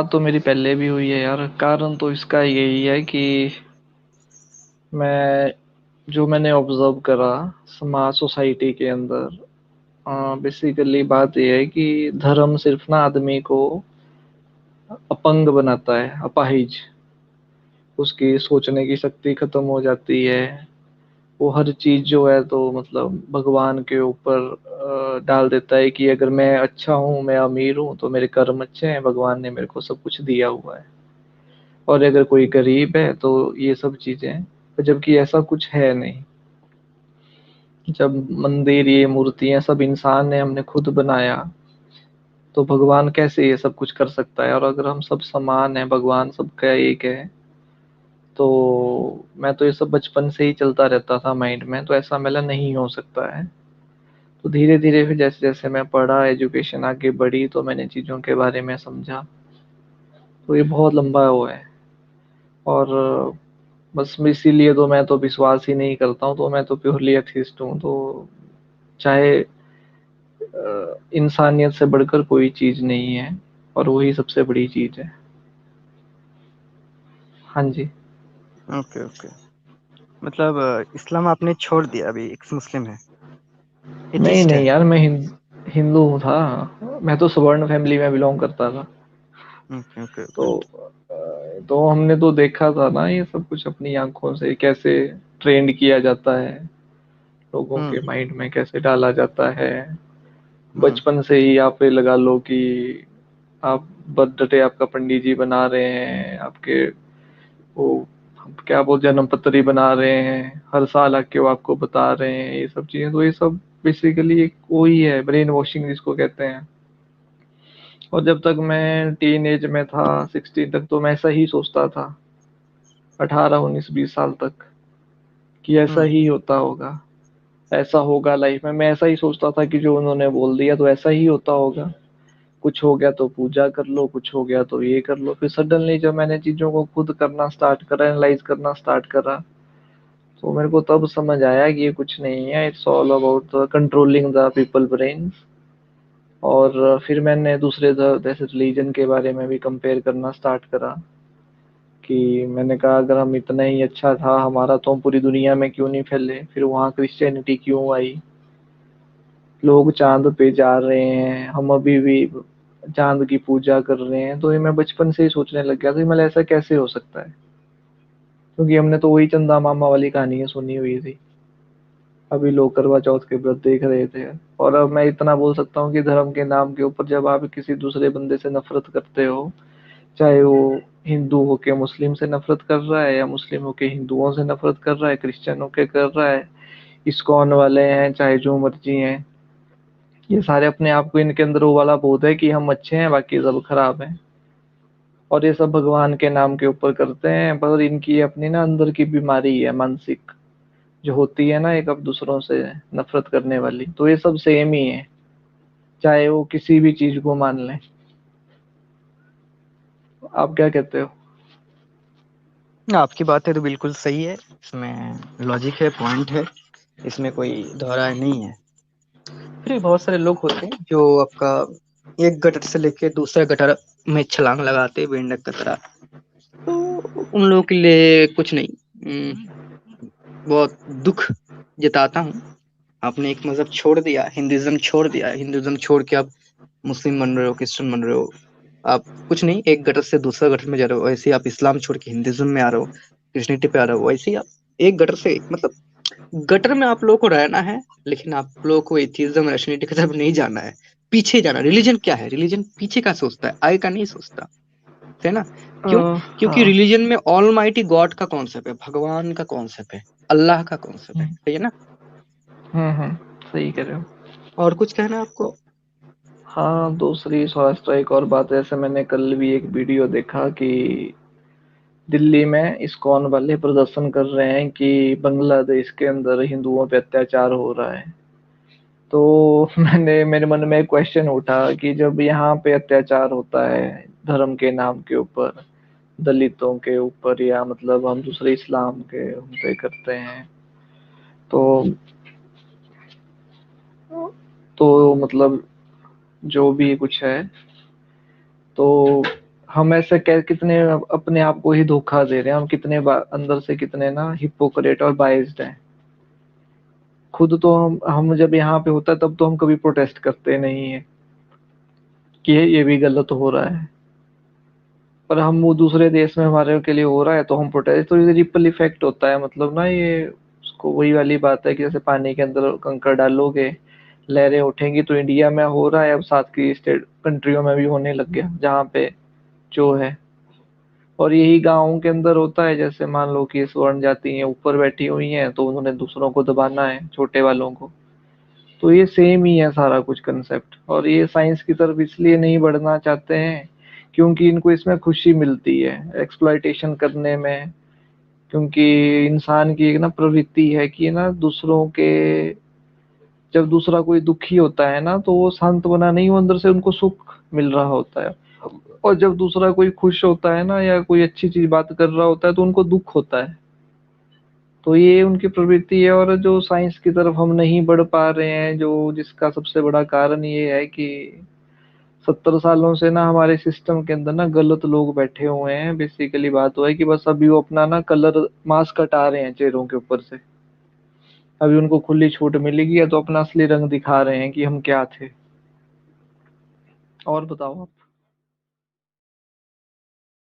बात तो मेरी पहले भी हुई है यार। कारण तो इसका यही है कि मैं जो मैंने ऑब्जर्व करा समाज सोसाइटी के अंदर, बेसिकली बात यह है कि धर्म सिर्फ ना आदमी को अपंग बनाता है, अपाहिज। उसकी सोचने की शक्ति खत्म हो जाती है। वो हर चीज जो है तो मतलब भगवान के ऊपर डाल देता है कि अगर मैं अच्छा हूँ, मैं अमीर हूँ, तो मेरे कर्म अच्छे हैं, भगवान ने मेरे को सब कुछ दिया हुआ है। और अगर कोई गरीब है तो ये सब चीजें, जबकि ऐसा कुछ है नहीं। जब मंदिर, ये मूर्तियां सब इंसान ने, हमने खुद बनाया, तो भगवान कैसे ये सब कुछ कर सकता है? और अगर हम सब समान है, भगवान सबका एक है, तो मैं तो ये सब बचपन से ही चलता रहता था माइंड में, तो ऐसा मेरा नहीं हो सकता है। तो धीरे धीरे फिर जैसे जैसे मैं पढ़ा, एजुकेशन आगे बढ़ी, तो मैंने चीज़ों के बारे में समझा। तो ये बहुत लंबा वो है। और बस इसीलिए तो मैं तो विश्वास ही नहीं करता हूँ, तो मैं तो प्योरली एथिस्ट हूँ। तो चाहे इंसानियत से बढ़कर कोई चीज़ नहीं है, और वही सबसे बड़ी चीज़ है। हाँ जी। Okay okay. मतलब इस्लाम आपने छोड़ दिया, अभी एक मुस्लिम है, नहीं एथिस्ट है। नहीं यार, मैं हिंदू हूँ था। मैं तो सवर्ण फैमिली में बिलोंग करता था। Okay okay okay. तो तो हमने तो देखा था ना ये सब कुछ अपनी आंखों से, कैसे ट्रेंड किया जाता है, लोगों के हम्म माइंड में कैसे डाला जाता है। हम्म बचपन से ही आप ये लगा लो कि आप बर्थडे आपका पंडित जी बना रहे हैं, आपके वो क्या बोल, जन्म पत्री बना रहे हैं, हर साल आके वो आपको बता रहे हैं ये सब चीजें। तो ये सब बेसिकली एक वही है, ब्रेन वॉशिंग जिसको कहते हैं। और जब तक मैं टीन एज में था, 16 तक, तो मैं ऐसा ही सोचता था, 18 19 20 साल तक, कि ऐसा हम्म ही होता होगा, ऐसा होगा लाइफ में। मैं ऐसा ही सोचता था कि जो उन्होंने बोल दिया तो ऐसा ही होता होगा। कुछ हो गया तो पूजा कर लो, कुछ हो गया तो ये कर लो। फिर सडनली जब मैंने चीजों को खुद करना स्टार्ट करा, एनालाइज करना स्टार्ट करा, तो मेरे को तब समझ आया कि ये कुछ नहीं है, it's all about controlling the people brains. और फिर मैंने दूसरे जैसे रिलीजन के बारे में भी कंपेयर करना स्टार्ट करा, कि मैंने कहा अगर हम इतना ही अच्छा था हमारा, तो हम पूरी दुनिया में क्यों नहीं फैले? फिर वहाँ क्रिश्चियनिटी क्यों आई? लोग चांद पे जा रहे हैं, हम अभी भी चांद की पूजा कर रहे हैं। तो ये मैं बचपन से ही सोचने लग गया था कि मतलब ऐसा कैसे हो सकता है, क्योंकि हमने तो वही चंदा मामा वाली कहानियां सुनी हुई थी। अभी लोग करवा चौथ के व्रत देख रहे थे। और अब मैं इतना बोल सकता हूँ कि धर्म के नाम के ऊपर जब आप किसी दूसरे बंदे से नफरत करते हो, चाहे वो हिंदू होके मुस्लिम से नफरत कर रहा है, या मुस्लिम होके हिंदुओं से नफरत कर रहा है, क्रिश्चियन होके कर रहा है, इस्कॉन वाले हैं, चाहे जो मर्जी हैं, ये सारे अपने आप को, इनके अंदर वो वाला बोध है कि हम अच्छे हैं, बाकी सब खराब हैं। और ये सब भगवान के नाम के ऊपर करते हैं, पर इनकी अपनी ना अंदर की बीमारी है, मानसिक, जो होती है ना एक, अब दूसरों से नफरत करने वाली। तो ये सब सेम ही है, चाहे वो किसी भी चीज को मान लें। आप क्या कहते हो? आपकी बातें तो बिल्कुल सही है, इसमें लॉजिक है, पॉइंट है, इसमें कोई दोहराए नहीं है। फिर भी बहुत सारे लोग होते हैं जो आपका एक गटर से लेके दूसरे गटर में छलांग लगाते हैं मेंढक की तरह। तो उन लोगों के लिए कुछ नहीं। बहुत दुख जताता हूँ। आपने एक मजहब छोड़ दिया, हिंदुइज्म छोड़ दिया, हिंदुइज्म छोड़ के आप मुस्लिम बन रहे हो, क्रिश्चियन बन रहे हो। आप कुछ नहीं, एक गटर से दूसरा गटर में जा रहे हो। वैसे ही आप इस्लाम छोड़ के हिंदुइज्म में आ रहे हो, क्रिश्चियनिटी पे आ रहे हो। वैसे ही आप एक गटर से, मतलब गटर में आप लोगों को रहना है, लेकिन आप लोगों को एथिज्म, रैशनैलिटी की तरफ नहीं जाना है, पीछे जाना। रिलीजन क्या है? रिलीजन पीछे का सोचता है, आगे का नहीं सोचता, है ना? क्यों? क्योंकि हाँ। रिलीजन में ऑलमाइटी गॉड का कॉन्सेप्ट है, भगवान का कॉन्सेप्ट है, अल्लाह का कॉन्सेप्ट हम्म है ना? हम्म, सही कह रहे हो। और कुछ कहना है आपको? हाँ, दूसरी स्वास्थ्य एक और बात है, जैसे मैंने कल भी एक वीडियो देखा कि दिल्ली में इस्कॉन वाले प्रदर्शन कर रहे हैं कि बांग्लादेश के अंदर हिंदुओं पे अत्याचार हो रहा है। तो मेरे मन में एक क्वेश्चन उठा कि जब यहाँ पे अत्याचार होता है धर्म के नाम के ऊपर, दलितों के ऊपर, या मतलब हम दूसरे इस्लाम के उन पे करते हैं, तो मतलब जो भी कुछ है, तो हम ऐसे कितने अपने आप को ही धोखा दे रहे हैं, हम कितने अंदर से कितने ना हिपोक्रेट और बाइस्ड हैं। खुद तो हम जब यहाँ पे होता है तब तो हम कभी प्रोटेस्ट करते नहीं है कि ये भी गलत हो रहा है, पर हम वो दूसरे देश में हमारे के लिए हो रहा है तो हम प्रोटेस्ट, तो ये रिपल इफेक्ट होता है, मतलब ना ये उसको वही वाली बात है कि जैसे पानी के अंदर कंकड़ डालोगे लहरें उठेंगी, तो इंडिया में हो रहा है, अब साथ की स्टेट कंट्रियों में भी होने लग गया जहाँ पे जो है। और यही गाँव के अंदर होता है, जैसे मान लो कि स्वर्ण जाति हैं ऊपर बैठी हुई हैं तो उन्होंने दूसरों को दबाना है, छोटे वालों को। तो ये सेम ही है सारा कुछ कंसेप्ट, और ये साइंस की तरफ इसलिए नहीं बढ़ना चाहते हैं क्योंकि इनको इसमें खुशी मिलती है एक्सप्लॉइटेशन करने में। क्योंकि इंसान की एक ना प्रवृत्ति है कि ना दूसरों के, जब दूसरा कोई दुखी होता है ना तो वो सांत्वना नहीं, वो अंदर से उनको सुख मिल रहा होता है। और जब दूसरा कोई खुश होता है ना या कोई अच्छी चीज बात कर रहा होता है तो उनको दुख होता है। तो ये उनकी प्रवृत्ति है, और जो साइंस की तरफ हम नहीं बढ़ पा रहे हैं, जो जिसका सबसे बड़ा कारण ये है कि 70 सालों से ना हमारे सिस्टम के अंदर ना गलत लोग बैठे हुए हैं। बेसिकली बात हुआ है कि बस अभी वो अपना ना कलर मास्क हटा रहे हैं चेहरों के ऊपर से। अभी उनको खुली छूट मिलेगी या तो अपना असली रंग दिखा रहे हैं कि हम क्या थे। और बताओ आप।